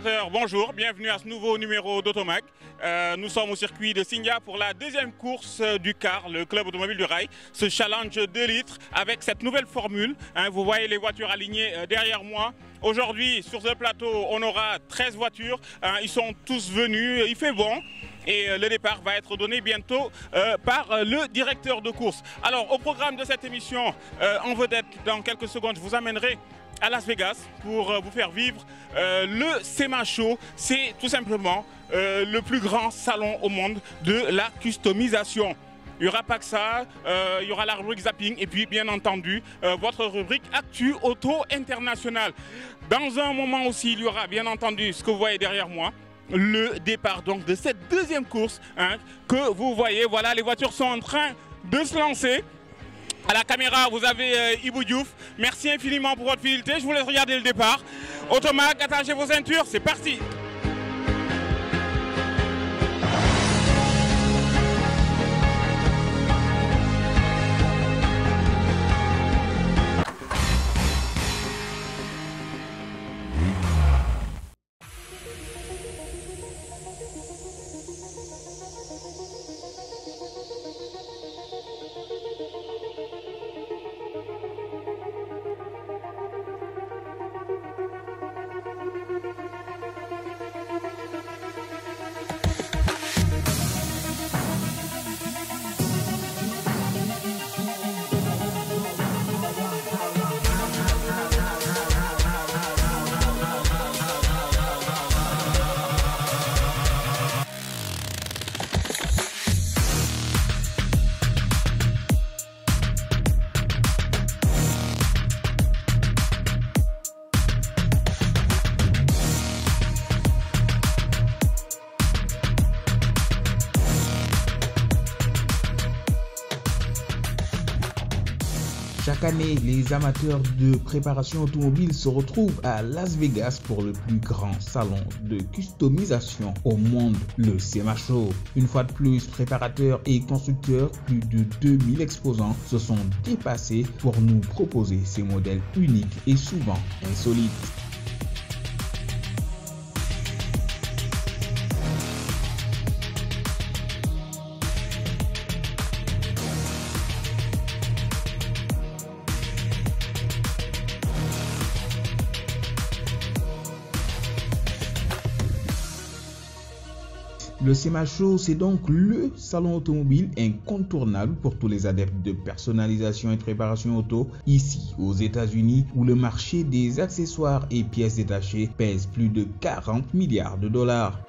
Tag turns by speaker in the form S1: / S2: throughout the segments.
S1: téléspectateurs, bonjour, bienvenue à ce nouveau numéro d'Automac. Nous sommes au circuit de Sindia pour la deuxième course du CAR, le club automobile du rail. Ce challenge 2 litres avec cette nouvelle formule. Vous voyez les voitures alignées derrière moi. Aujourd'hui, sur ce plateau, on aura 13 voitures. Ils sont tous venus, il fait bon. Et le départ va être donné bientôt par le directeur de course. Alors, au programme de cette émission, en vedette, dans quelques secondes, je vous amènerai à Las Vegas pour vous faire vivre le SEMA Show. C'est tout simplement le plus grand salon au monde de la customisation. Il n'y aura pas que ça, il y aura la rubrique zapping et puis bien entendu votre rubrique Actu Auto International. Dans un moment aussi, il y aura bien entendu ce que vous voyez derrière moi, le départ donc de cette deuxième course que vous voyez. Voilà, les voitures sont en train de se lancer. À la caméra, vous avez Ibou Diouf. Merci infiniment pour votre fidélité. Je vous laisse regarder le départ. Automac, attachez vos ceintures, c'est parti.
S2: Chaque année, les amateurs de préparation automobile se retrouvent à Las Vegas pour le plus grand salon de customisation au monde, le SEMA Show. Une fois de plus, préparateurs et constructeurs, plus de 2000 exposants se sont dépassés pour nous proposer ces modèles uniques et souvent insolites. Le SEMA Show, c'est donc le salon automobile incontournable pour tous les adeptes de personnalisation et de préparation auto, ici aux États-Unis, où le marché des accessoires et pièces détachées pèse plus de 40 milliards de dollars.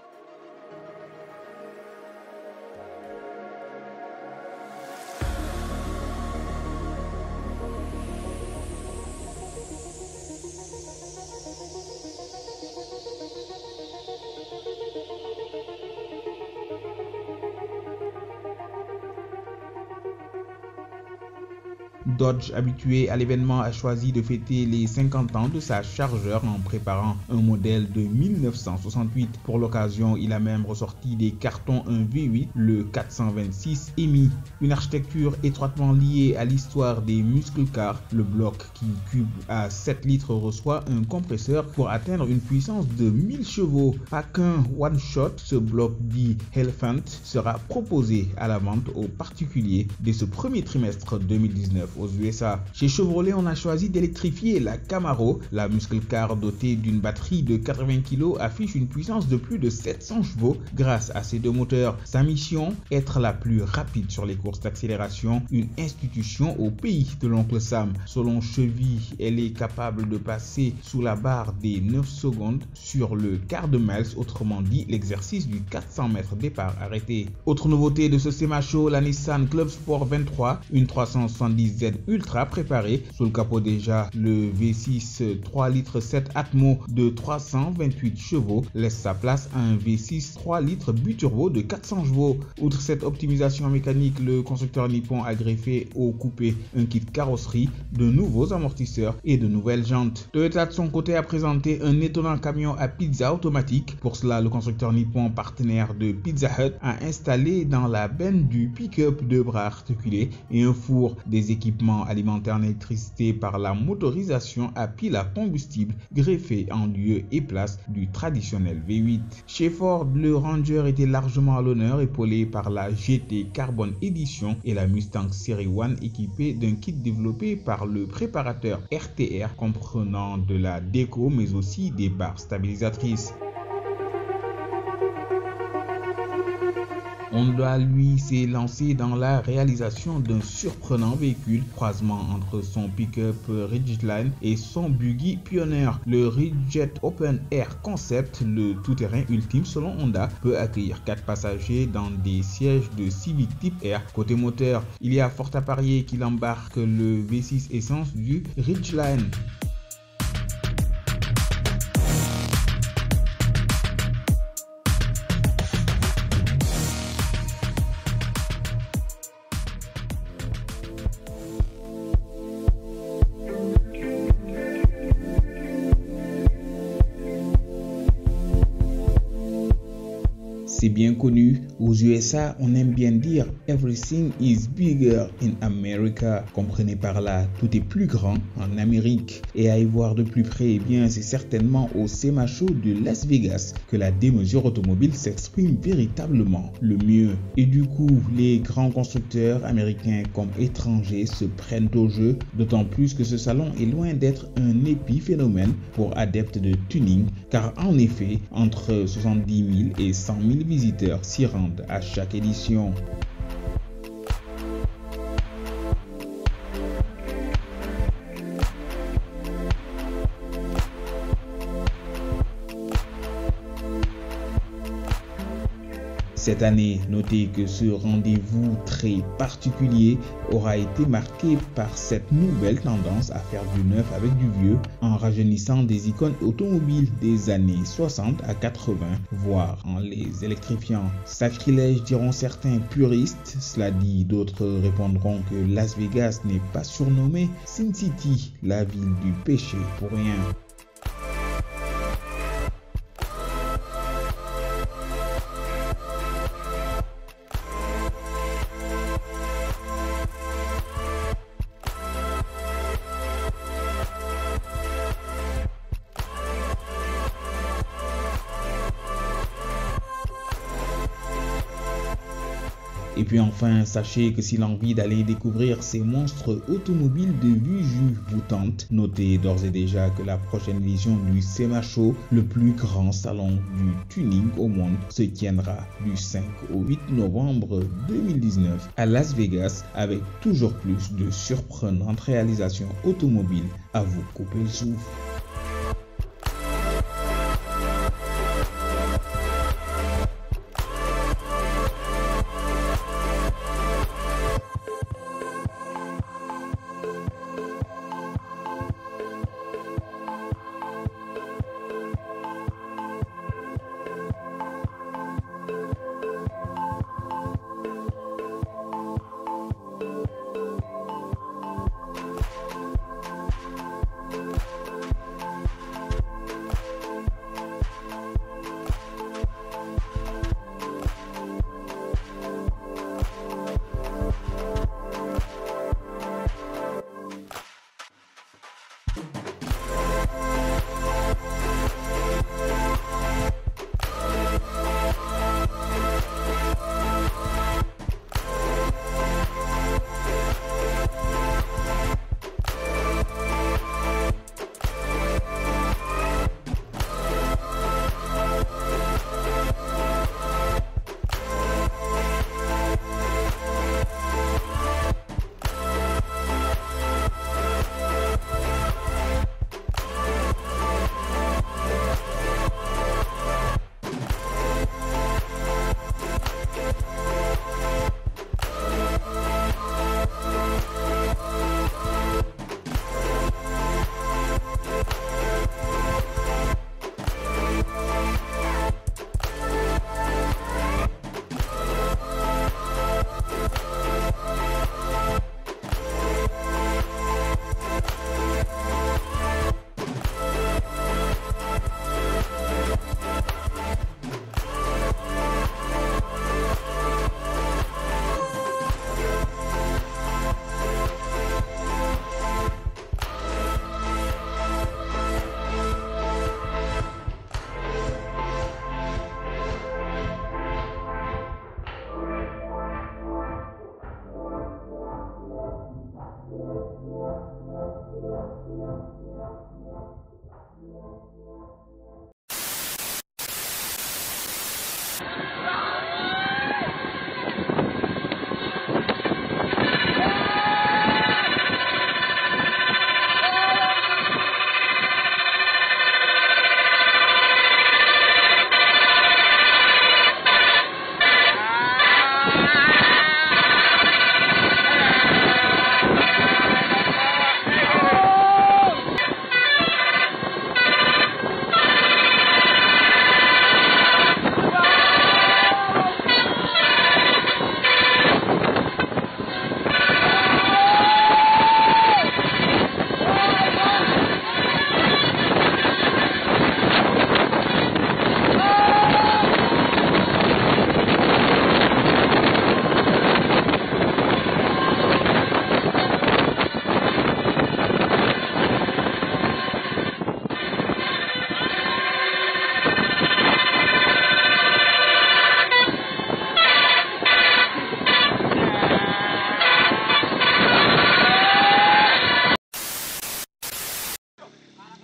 S2: Dodge, habitué à l'événement, a choisi de fêter les 50 ans de sa Charger en préparant un modèle de 1968. Pour l'occasion, il a même ressorti des cartons un V8, le 426 EMI. Une architecture étroitement liée à l'histoire des muscle cars. Le bloc qui cube à 7 litres reçoit un compresseur pour atteindre une puissance de 1000 chevaux. Pas qu'un one-shot, ce bloc dit Elephant sera proposé à la vente aux particuliers dès ce premier trimestre 2019. Aux USA. Chez Chevrolet, on a choisi d'électrifier la Camaro. La muscle car dotée d'une batterie de 80 kg affiche une puissance de plus de 700 chevaux grâce à ces deux moteurs. Sa mission, être la plus rapide sur les courses d'accélération, une institution au pays de l'oncle Sam. Selon Chevy, elle est capable de passer sous la barre des 9 secondes sur le quart de miles, autrement dit l'exercice du 400 mètres départ arrêté. Autre nouveauté de ce SEMA Show, la Nissan Club Sport 23, une 370Z ultra préparé. Sous le capot déjà, le V6 3 litres 7 Atmo de 328 chevaux laisse sa place à un V6 3 litres biturbo de 400 chevaux. Outre cette optimisation mécanique, le constructeur nippon a greffé au coupé un kit carrosserie, de nouveaux amortisseurs et de nouvelles jantes. Toyota de son côté a présenté un étonnant camion à pizza automatique. Pour cela, le constructeur nippon, partenaire de Pizza Hut, a installé dans la benne du pick-up deux bras articulés et un four, des équipements L'équipement alimenté en électricité par la motorisation à pile à combustible greffé en lieu et place du traditionnel V8. Chez Ford, le Ranger était largement à l'honneur, épaulé par la GT Carbon Edition et la Mustang Series 1 équipée d'un kit développé par le préparateur RTR comprenant de la déco mais aussi des barres stabilisatrices. Honda, lui, s'est lancé dans la réalisation d'un surprenant véhicule, croisement entre son pick-up Ridgeline et son buggy Pioneer. Le Ridgejet Open Air Concept, le tout-terrain ultime selon Honda, peut accueillir 4 passagers dans des sièges de Civic Type R. Côté moteur, il y a fort à parier qu'il embarque le V6 essence du Ridgeline. C'est bien connu, aux USA, on aime bien dire « Everything is bigger in America ». Comprenez par là, tout est plus grand en Amérique. Et à y voir de plus près, eh bien, c'est certainement au SEMA Show de Las Vegas que la démesure automobile s'exprime véritablement le mieux. Et du coup, les grands constructeurs américains comme étrangers se prennent au jeu, d'autant plus que ce salon est loin d'être un épiphénomène pour adeptes de tuning, car en effet, entre 70 000 et 100 000 visiteurs s'y rendent à chaque édition. Cette année, notez que ce rendez-vous très particulier aura été marqué par cette nouvelle tendance à faire du neuf avec du vieux en rajeunissant des icônes automobiles des années 60 à 80, voire en les électrifiant. Sacrilège diront certains puristes, cela dit d'autres répondront que Las Vegas n'est pas surnommée Sin City, la ville du péché, pour rien. Et puis enfin, sachez que si l'envie d'aller découvrir ces monstres automobiles de Vuju vous tente, notez d'ores et déjà que la prochaine édition du SEMA Show, le plus grand salon du tuning au monde, se tiendra du 5 au 8 novembre 2019 à Las Vegas avec toujours plus de surprenantes réalisations automobiles à vous couper le souffle.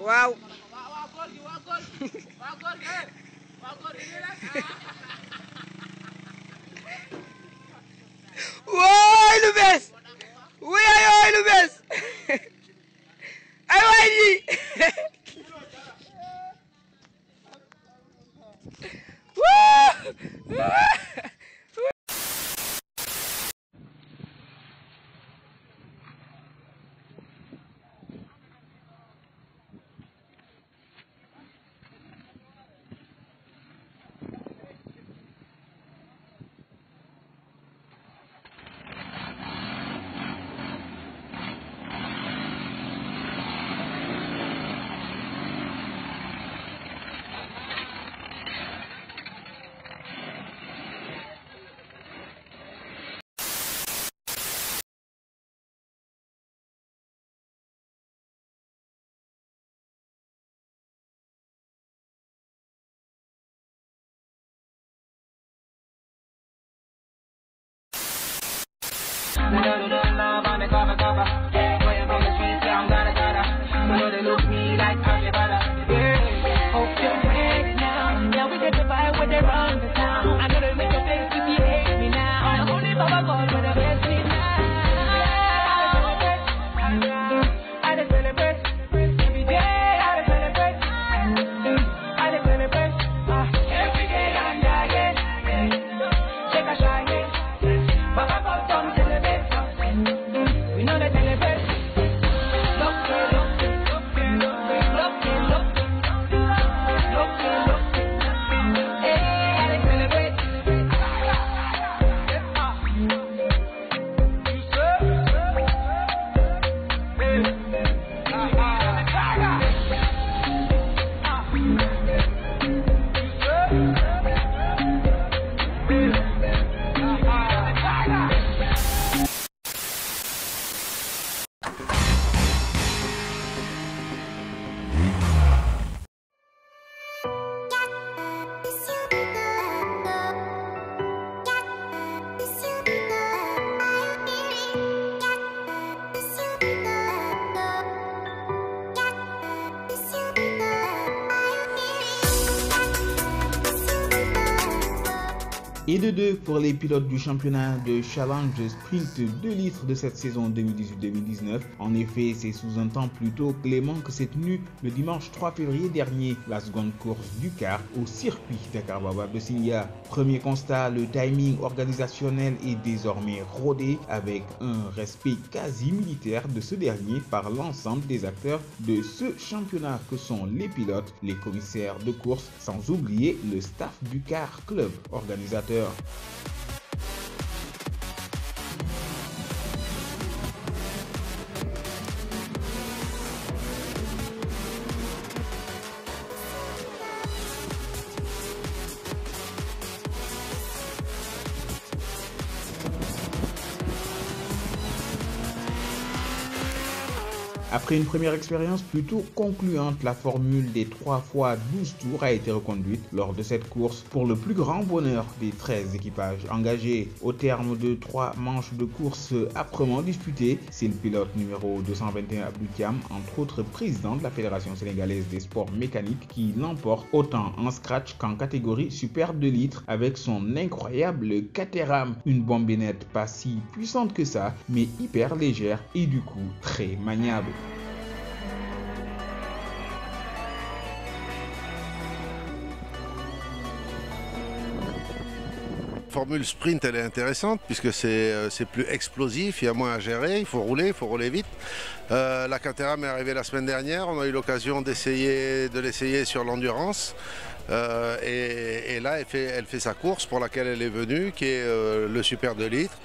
S3: Waaw wooy lu bees wuy ay wooy lu bees ay waay ji
S2: Et de 2 pour les pilotes du championnat de Challenge Sprint 2 litres de cette saison 2018-2019. En effet, c'est sous un temps plutôt clément que s'est tenue le dimanche 3 février dernier la seconde course du car au circuit Dakar-Baobab de Sindia. Premier constat, le timing organisationnel est désormais rodé avec un respect quasi militaire de ce dernier par l'ensemble des acteurs de ce championnat que sont les pilotes, les commissaires de course, sans oublier le staff du car club organisateur. Après une première expérience plutôt concluante, la formule des 3 fois 12 tours a été reconduite lors de cette course pour le plus grand bonheur des 13 équipages engagés. Au terme de 3 manches de course âprement disputées, c'est le pilote numéro 221 Abdou Thiam, entre autres président de la Fédération sénégalaise des sports mécaniques, qui l'emporte autant en scratch qu'en catégorie super 2 litres avec son incroyable Caterham, une bombinette pas si puissante que ça, mais hyper légère et du coup très maniable.
S4: formule sprint, elle est intéressante puisque c'est plus explosif, il y a moins à gérer, il faut rouler vite. La Caterham est arrivée la semaine dernière, on a eu l'occasion de l'essayer sur l'endurance. Et là, elle fait sa course pour laquelle elle est venue, qui est le Super 2 litres.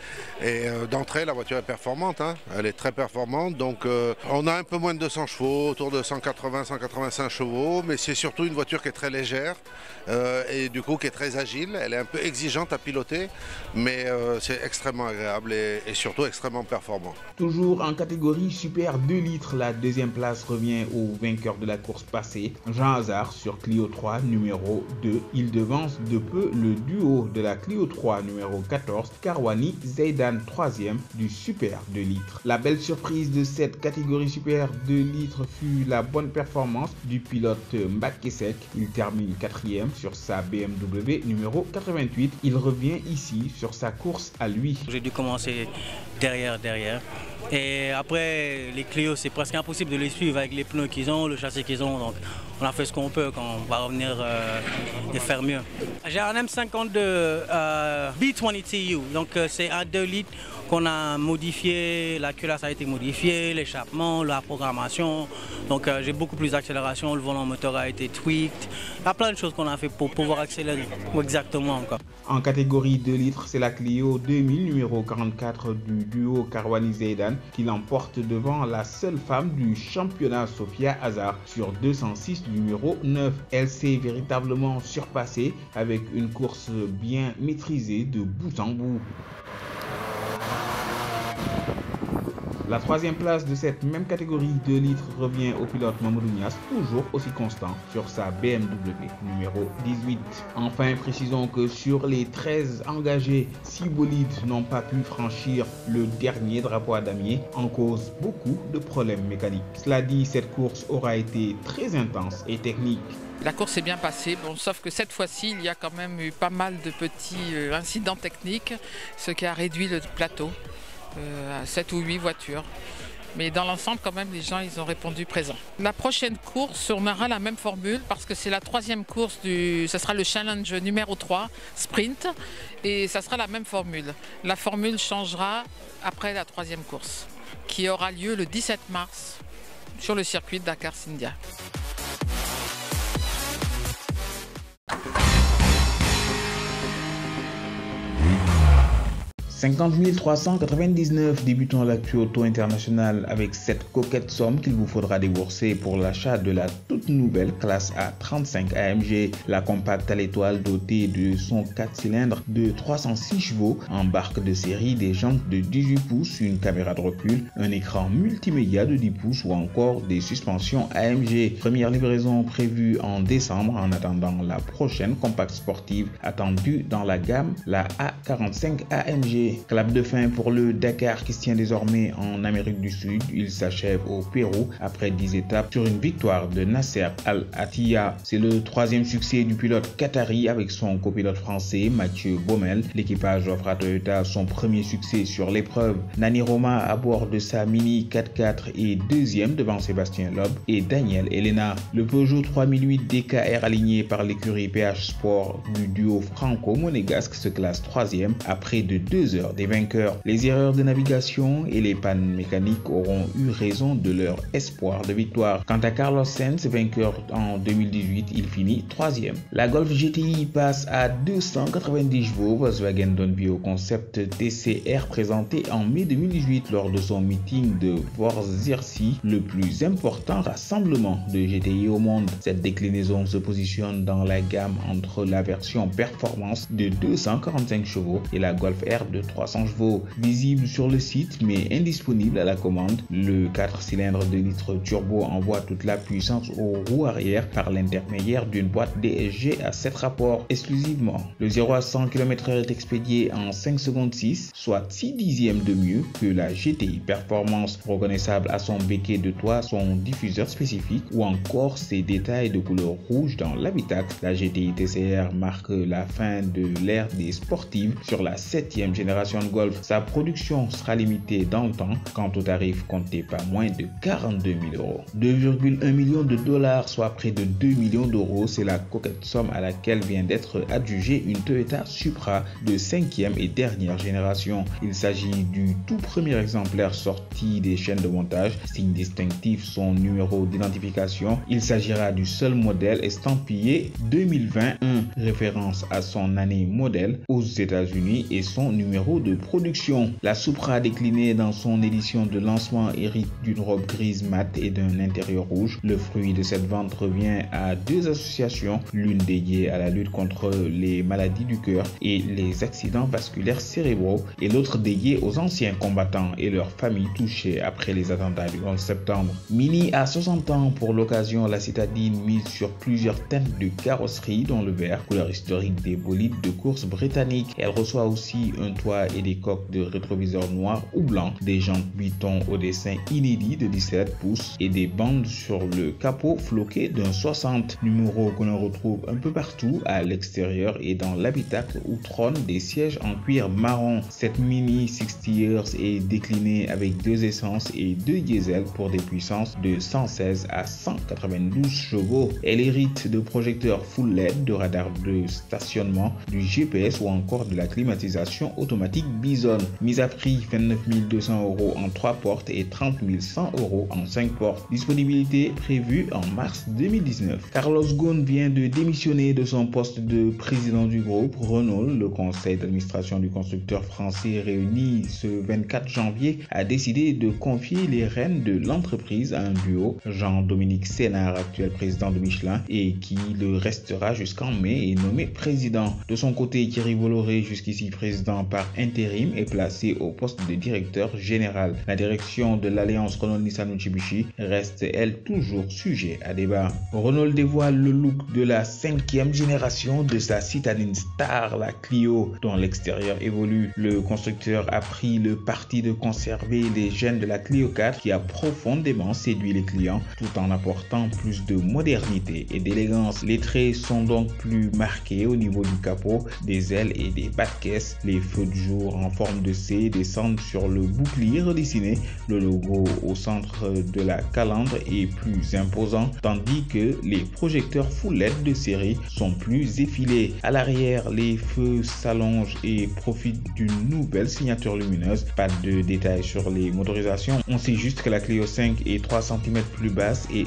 S4: Et d'entrée, la voiture est performante, hein. Elle est très performante. Donc on a un peu moins de 200 chevaux, autour de 180-185 chevaux, mais c'est surtout une voiture qui est très légère et du coup qui est très agile. Elle est un peu exigeante à piloter, mais c'est extrêmement agréable et surtout extrêmement performant.
S2: Toujours en catégorie Super 2 litres, la deuxième place revient au vainqueur de la course passée, Jean Hazard sur Clio 3 numéro 2. Il devance de peu le duo de la Clio 3 numéro 14, Karwani Zeidan 3e du Super 2 litres. La belle surprise de cette catégorie Super 2 litres fut la bonne performance du pilote Mbakesek. Il termine 4e sur sa BMW numéro 88. Il revient ici sur sa course à lui.
S5: J'ai dû commencer derrière. Et après, les Clio, c'est presque impossible de les suivre avec les pneus qu'ils ont, le châssis qu'ils ont. Donc, on a fait ce qu'on peut quand on va revenir et faire mieux. J'ai un M52 B20TU, donc c'est un 2 litres qu'on a modifié, la culasse a été modifiée, l'échappement, la programmation. Donc j'ai beaucoup plus d'accélération, le volant moteur a été tweaked. Il y a plein de choses qu'on a fait pour pouvoir accélérer. Exactement encore.
S2: En catégorie 2 litres, c'est la Clio 2000 numéro 44 du duo Karwani Zeidan qui l'emporte devant la seule femme du championnat, Sophia Hazard, sur 206 numéro 9. Elle s'est véritablement surpassée avec une course bien maîtrisée de bout en bout. La troisième place de cette même catégorie 2 litres revient au pilote Mamadou Niasse, toujours aussi constant sur sa BMW numéro 18. Enfin, précisons que sur les 13 engagés, 6 bolides n'ont pas pu franchir le dernier drapeau à damier en cause beaucoup de problèmes mécaniques. Cela dit, cette course aura été très intense et technique.
S6: La course s'est bien passée, bon, sauf que cette fois-ci, il y a quand même eu pas mal de petits incidents techniques, ce qui a réduit le plateau à 7 ou 8 voitures. Mais dans l'ensemble, quand même, les gens, ils ont répondu présent. La prochaine course, on aura la même formule parce que c'est la troisième course, ça sera le challenge numéro 3, sprint, et ça sera la même formule. La formule changera après la troisième course, qui aura lieu le 17 mars sur le circuit de Dakar-Sindia.
S2: 50 399 débutants l'actu auto international avec cette coquette somme qu'il vous faudra débourser pour l'achat de la toute nouvelle classe A35 AMG. La compacte à l'étoile dotée de son 4 cylindres de 306 chevaux embarque de série des jantes de 18 pouces, une caméra de recul, un écran multimédia de 10 pouces ou encore des suspensions AMG. Première livraison prévue en décembre en attendant la prochaine compacte sportive attendue dans la gamme, la A45 AMG. Clap de fin pour le Dakar qui se tient désormais en Amérique du Sud. Il s'achève au Pérou après 10 étapes sur une victoire de Nasser Al-Attiyah. C'est le troisième succès du pilote qatari avec son copilote français Mathieu Baumel. L'équipage offre à Toyota son premier succès sur l'épreuve. Nani Roma à bord de sa Mini 4x4 est deuxième devant Sébastien Loeb et Daniel Elena. Le Peugeot 3008 DKR aligné par l'écurie PH Sport du duo franco-monégasque se classe troisième après de 2 heures des vainqueurs. Les erreurs de navigation et les pannes mécaniques auront eu raison de leur espoir de victoire. Quant à Carlos Sainz, vainqueur en 2018, il finit troisième. La Golf GTI passe à 290 chevaux. Volkswagen donne vie au concept TCR présenté en mai 2018 lors de son meeting de Vorzirsee, le plus important rassemblement de GTI au monde. Cette déclinaison se positionne dans la gamme entre la version performance de 245 chevaux et la Golf R de 300 chevaux. Visible sur le site mais indisponible à la commande, le 4 cylindres de litre turbo envoie toute la puissance aux roues arrière par l'intermédiaire d'une boîte DSG à 7 rapports exclusivement. Le 0 à 100 km/h est expédié en 5 secondes 6, soit 6 dixièmes de mieux que la GTI Performance, reconnaissable à son béquet de toit, son diffuseur spécifique ou encore ses détails de couleur rouge dans l'habitacle. La GTI TCR marque la fin de l'ère des sportives sur la 7e génération génération de Golf. Sa production sera limitée dans le temps. Quant au tarif, comptez pas moins de 42 000 €. 2,1 millions de dollars, soit près de 2 millions d'euros, c'est la coquette somme à laquelle vient d'être adjugée une Toyota Supra de 5e et dernière génération. Il s'agit du tout premier exemplaire sorti des chaînes de montage. Signe distinctif, son numéro d'identification. Il s'agira du seul modèle estampillé 2021, référence à son année modèle aux États-Unis et son numéro de production. La Supra déclinée dans son édition de lancement hérite d'une robe grise mat et d'un intérieur rouge. Le fruit de cette vente revient à deux associations, l'une dédiée à la lutte contre les maladies du cœur et les accidents vasculaires cérébraux et l'autre dédiée aux anciens combattants et leurs familles touchées après les attentats du 11 septembre. Mini a 60 ans. Pour l'occasion, la citadine mise sur plusieurs teintes de carrosserie dont le vert, couleur historique des bolides de course britanniques. Elle reçoit aussi un toit et des coques de rétroviseurs noirs ou blancs, des jantes Buitton au dessin inédit de 17 pouces et des bandes sur le capot floqué d'un 60, numéro que l'on retrouve un peu partout à l'extérieur et dans l'habitacle où trônent des sièges en cuir marron. Cette Mini 60 Years est déclinée avec 2 essences et 2 diesels pour des puissances de 116 à 192 chevaux. Elle hérite de projecteurs full LED, de radars de stationnement, du GPS ou encore de la climatisation automatique Bison. Mise à prix 29 200 € en 3 portes et 30 100 € en 5 portes. Disponibilité prévue en mars 2019. Carlos Ghosn vient de démissionner de son poste de président du groupe Renault. Le conseil d'administration du constructeur français réuni ce 24 janvier a décidé de confier les rênes de l'entreprise à un duo, Jean-Dominique Sénard, actuel président de Michelin et qui le restera jusqu'en mai et nommé président. De son côté, Thierry Bolloré, jusqu'ici président par intérim, est placé au poste de directeur général. La direction de l'alliance Renault-Nissan-Mitsubishi reste, elle, toujours sujet à débat. Renault dévoile le look de la 5e génération de sa citadine star, la Clio, dont l'extérieur évolue. Le constructeur a pris le parti de conserver les gènes de la Clio 4 qui a profondément séduit les clients tout en apportant plus de modernité et d'élégance. Les traits sont donc plus marqués au niveau du capot, des ailes et des bas de caisse. Les feux de jour en forme de C descendent sur le bouclier redessiné. Le logo au centre de la calandre est plus imposant, tandis que les projecteurs full LED de série sont plus effilés. À l'arrière, les feux s'allongent et profitent d'une nouvelle signature lumineuse. Pas de détails sur les motorisations. On sait juste que la Clio 5 est 3 cm plus basse et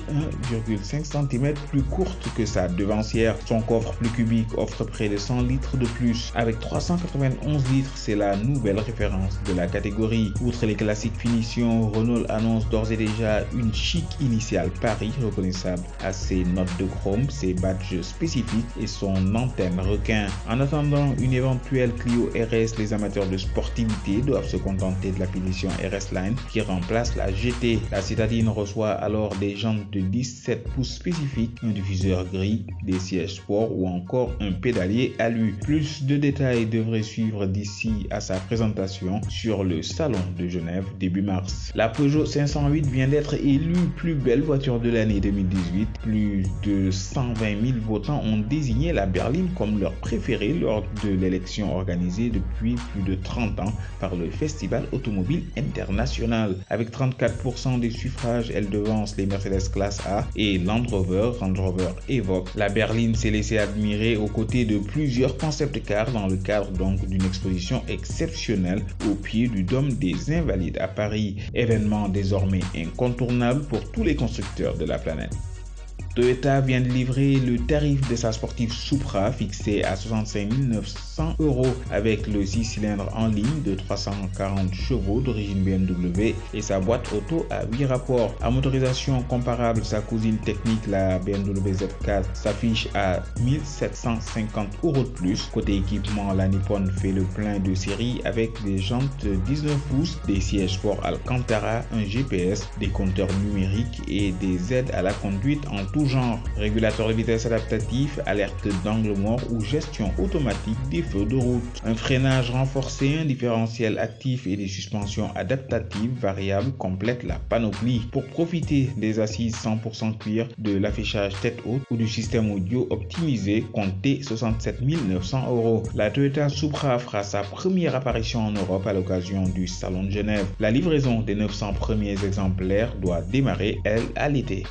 S2: 1,5 cm plus courte que sa devancière. Son coffre plus cubique offre près de 100 litres de plus. Avec 391 litres, c'est la nouvelle référence de la catégorie. Outre les classiques finitions, Renault annonce d'ores et déjà une chic initiale Paris reconnaissable à ses notes de chrome, ses badges spécifiques et son antenne requin. En attendant une éventuelle Clio RS, les amateurs de sportivité doivent se contenter de la finition RS Line qui remplace la GT. La citadine reçoit alors des jantes de 17 pouces spécifiques, un diffuseur gris, des sièges sport ou encore un pédalier alu. Plus de détails devraient suivre d'ici à sa présentation sur le salon de Genève début mars. La Peugeot 508 vient d'être élue plus belle voiture de l'année 2018. Plus de 120 000 votants ont désigné la berline comme leur préférée lors de l'élection organisée depuis plus de 30 ans par le Festival automobile international. Avec 34% des suffrages, elle devance les Mercedes Classe A et Land Rover Evoque. La berline s'est laissée admirer aux côtés de plusieurs concept cars dans le cadre donc d'une exposition exceptionnelle au pied du Dôme des Invalides à Paris. Événement désormais incontournable pour tous les constructeurs de la planète. Toyota vient de livrer le tarif de sa sportive Supra fixé à 65 900 € avec le 6 cylindres en ligne de 340 chevaux d'origine BMW et sa boîte auto à 8 rapports. À motorisation comparable, sa cousine technique, la BMW Z4, s'affiche à 1750 € de plus. Côté équipement, la Nippon fait le plein de série avec des jantes 19 pouces, des sièges sport Alcantara, un GPS, des compteurs numériques et des aides à la conduite en tout tout genre. Régulateur de vitesse adaptatif, alerte d'angle mort ou gestion automatique des feux de route. Un freinage renforcé, un différentiel actif et des suspensions adaptatives variables complètent la panoplie. Pour profiter des assises 100% cuir, de l'affichage tête haute ou du système audio optimisé, comptez 67 900 €. La Toyota Supra fera sa première apparition en Europe à l'occasion du Salon de Genève. La livraison des 900 premiers exemplaires doit démarrer, elle, à l'été.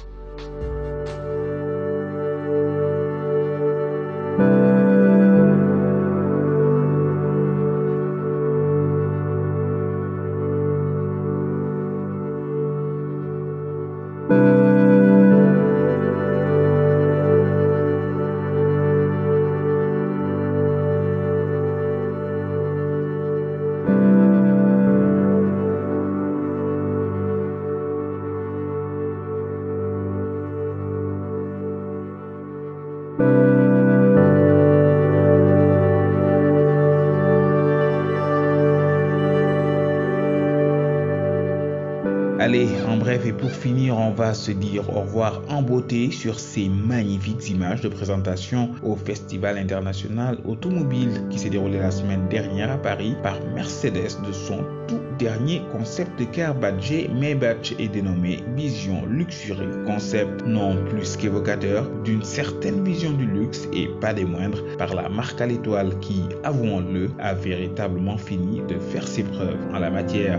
S2: Allez, en bref, et pour finir, on va se dire au revoir en beauté sur ces magnifiques images de présentation au Festival international automobile qui s'est déroulé la semaine dernière à Paris par Mercedes de son tout dernier concept de car badgé Maybach et dénommé Vision Luxury. Concept non plus qu'évocateur d'une certaine vision du luxe et pas des moindres par la marque à l'étoile qui, avouons-le, a véritablement fini de faire ses preuves en la matière.